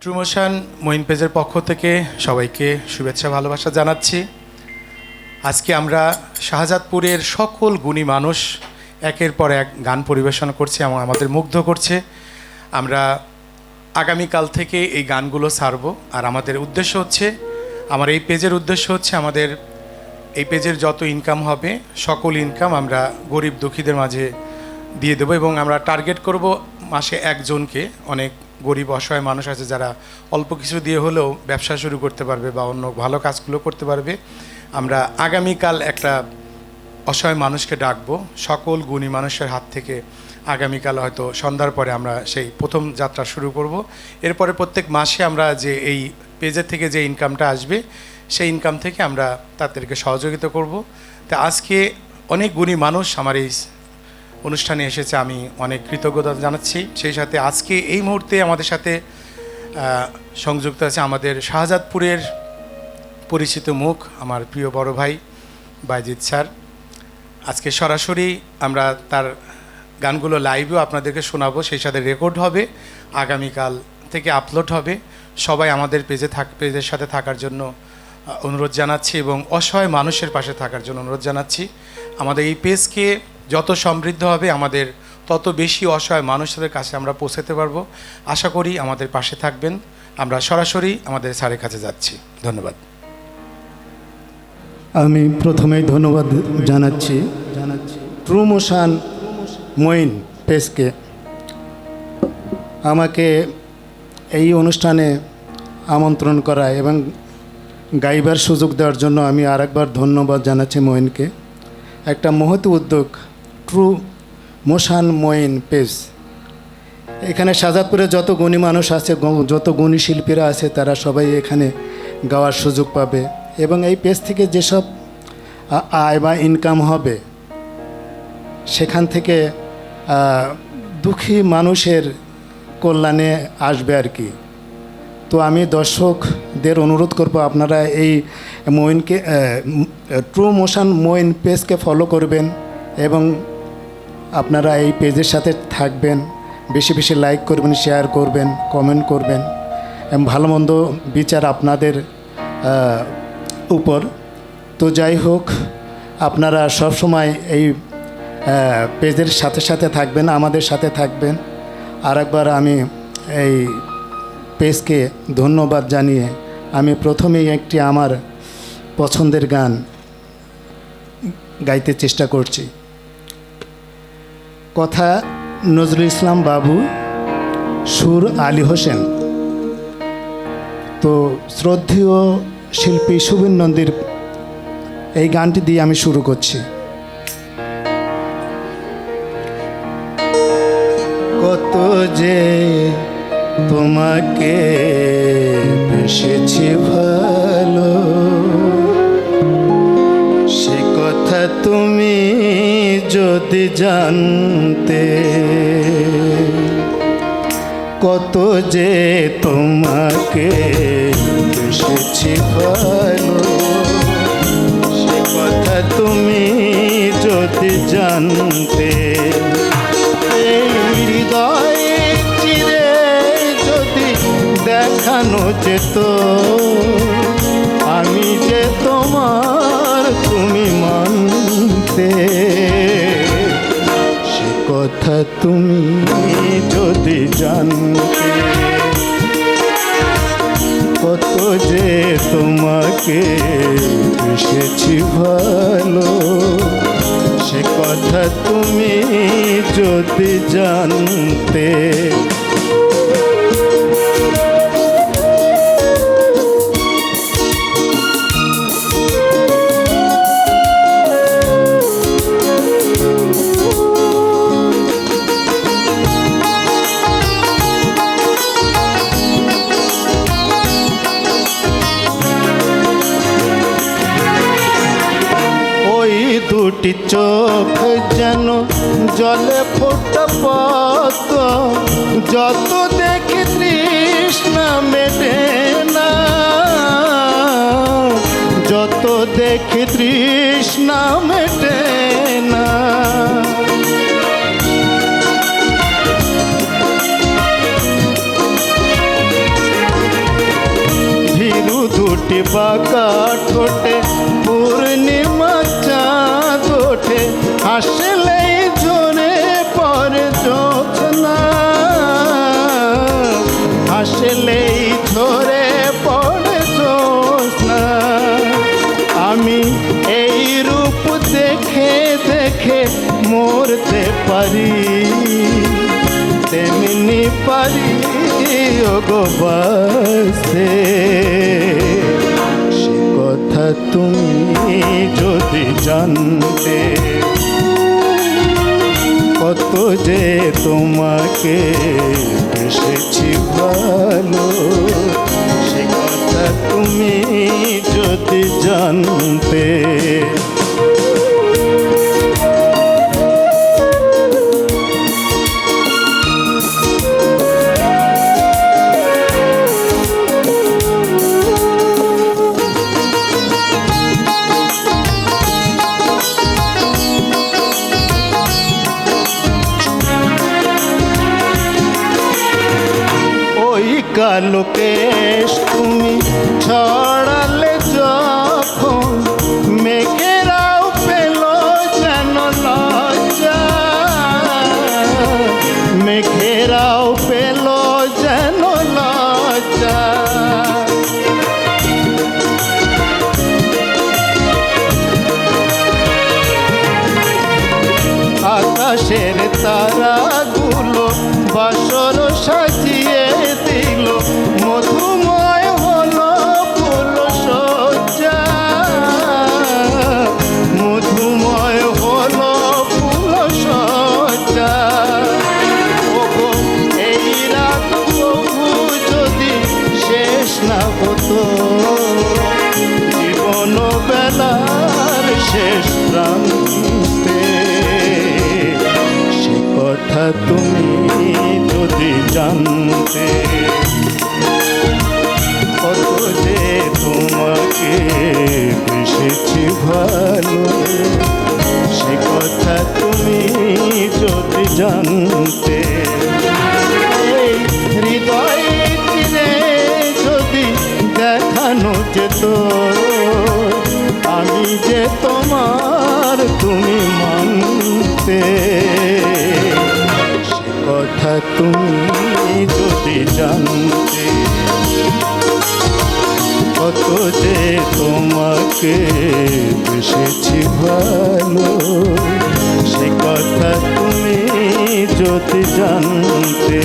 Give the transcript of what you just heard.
ট্রুমোশন মঈন পেজের পক্ষ থেকে সবাইকে শুভেচ্ছা ভালোবাসা জানাচ্ছি। আজকে আমরা শাহজাদপুরের সকল গুণী মানুষ একের পর এক গান পরিবেশন করছে এবং আমাদের মুগ্ধ করছে। আমরা আগামীকাল থেকে এই গানগুলো ছাড়ব। আর আমাদের উদ্দেশ্য হচ্ছে, আমার এই পেজের উদ্দেশ্য হচ্ছে, আমাদের এই পেজের যত ইনকাম হবে সকল ইনকাম আমরা গরিব দুঃখীদের মাঝে দিয়ে দেবো এবং আমরা টার্গেট করব মাসে একজনকে। অনেক গরিব অসহায় মানুষ আছে যারা অল্প কিছু দিয়ে হলেও ব্যবসা শুরু করতে পারবে বা অন্য ভালো কাজগুলো করতে পারবে। আমরা আগামীকাল একটা অসহায় মানুষকে ডাকবো সকল গুণী মানুষের হাত থেকে। আগামীকাল হয়তো সন্ধ্যার পরে আমরা সেই প্রথম যাত্রা শুরু করব। এরপরে প্রত্যেক মাসে আমরা যে এই পেজের থেকে যে ইনকামটা আসবে সেই ইনকাম থেকে আমরা তাদেরকে সহযোগিতা করব। তা আজকে অনেক গুণী মানুষ আমার এই অনুষ্ঠানে এসেছে, আমি অনেক কৃতজ্ঞতা জানাচ্ছি। সেই সাথে আজকে এই মুহূর্তে আমাদের সাথে সংযুক্ত আছে আমাদের শাহজাদপুরের পরিচিত মুখ, আমার প্রিয় বড় ভাই বাইজিৎ স্যার। আজকে সরাসরি আমরা তার গানগুলো লাইভেও আপনাদেরকে শোনাবো, সেই সাথে রেকর্ড হবে, আগামীকাল থেকে আপলোড হবে। সবাই আমাদের পেজের সাথে থাকার জন্য অনুরোধ জানাচ্ছি এবং অসহায় মানুষের পাশে থাকার জন্য অনুরোধ জানাচ্ছি। আমাদের এই পেজকে যত সমৃদ্ধ হবে আমাদের তত বেশি অসহায় মানুষদের কাছে আমরা পৌঁছাতে পারবো। আশা করি আমাদের পাশে থাকবেন। আমরা সরাসরি আমাদের স্যারের কাছে যাচ্ছি। ধন্যবাদ। আমি প্রথমেই ধন্যবাদ জানাচ্ছি ট্রুমোশন মঈন পেজকে আমাকে এই অনুষ্ঠানে আমন্ত্রণ করা এবং গাইবার সুযোগ দেওয়ার জন্য আমি আরেকবার ধন্যবাদ জানাচ্ছি মঈনকে। একটা মহৎ উদ্যোগ ট্রুমোশন মঈন পেজ। এখানে শাহজাদপুরে যত গুণী মানুষ আছে, যত গুণী শিল্পীরা আছে, তারা সবাই এখানে গাওয়ার সুযোগ পাবে এবং এই পেজ থেকে যেসব আয় বা ইনকাম হবে সেখান থেকে দুঃখী মানুষের কল্যাণে আসবে আর কি। তো আমি দর্শকদের অনুরোধ করব, আপনারা এই মঈনকে ট্রুমোশন মঈন পেজকে ফলো করবেন এবং আপনারা এই পেজের সাথে থাকবেন। বেশি বেশি লাইক করবেন, শেয়ার করবেন, কমেন্ট করবেন এবং ভালো মন্দ বিচার আপনাদের উপর। তো যাই হোক, আপনারা সবসময় এই পেজের সাথে সাথে থাকবেন, আমাদের সাথে থাকবেন। আর একবার আমি এই পেজকে ধন্যবাদ জানিয়ে আমি প্রথমেই একটি আমার পছন্দের গান গাইতে চেষ্টা করছি। কথা নজরুল ইসলাম বাবু, সুর আলী হোসেন। তো শ্রদ্ধেয় শিল্পী সুবীর নন্দীর এই গানটি দিয়ে আমি শুরু করছি। কত যে তোমাকে বেসেছি ভালো, সে কথা তুমি যদি জানতে। কত যে তোমাকে বেসেছি ভালো, সে কথা তুমি যদি জানতে। এই হৃদয়ে চিরে যদি দেখানো যেত আমি যে তোমার, তুমি মানতে। সে কথা তুমি যদি জানতে। কত যে তোমাকে বেসেছি ভালো, সে কথা তুমি যদি জানতে। দুটি চোখ যেন জলে ফোটা পদ্ম, যত দেখি তৃষ্ণা মেটে না, যত দেখি তৃষ্ণা মেটে না। দুটি বাঁকা ঠোঁটে পূর্ণিমা চাঁদ ওঠে, হাসলেই ঝরে পড়ে জ্যোৎস্না, হাসলেই ঝরে পড়ে জ্যোৎস্না। আমি এই রূপ দেখে দেখে মরতে পারি, তেমনি পারি ওগো বাসতে। সে কথা তুমি যদি জানতে, কত যে তোমাকে বেসেছি ভালো, সে কথা তুমি যদি জানতে। কালো কেশ তুমি ছড়ালে যখন, মেঘেরাও পেল যেন লজ্জা, মেঘেরাও পেল যেন লজ্জা। আকাশের তারাগুলো বাসর সাজিয়ে দিল, মধুময় হলো ফুল সজ্জা, মধুময় হলো ফুল সজ্জা। ওগো এই রাত প্রভু যদি শেষ না হতো, জীবন বেলার শেষ প্রান্তে, সে কথা তুমি যদি জানতে, কত যে তোমাকে বেসেছি ভালো, সে কথা তুমি যদি জানতে। এই হৃদয় চিনে যদি দেখানো যেত, আমি যে তোমার তুমি মানতে, সে কথা তুমি যদি জানতে, কত যে তোমাকে বেসেছি ভালো, সে কথা তুমি যদি জানতে।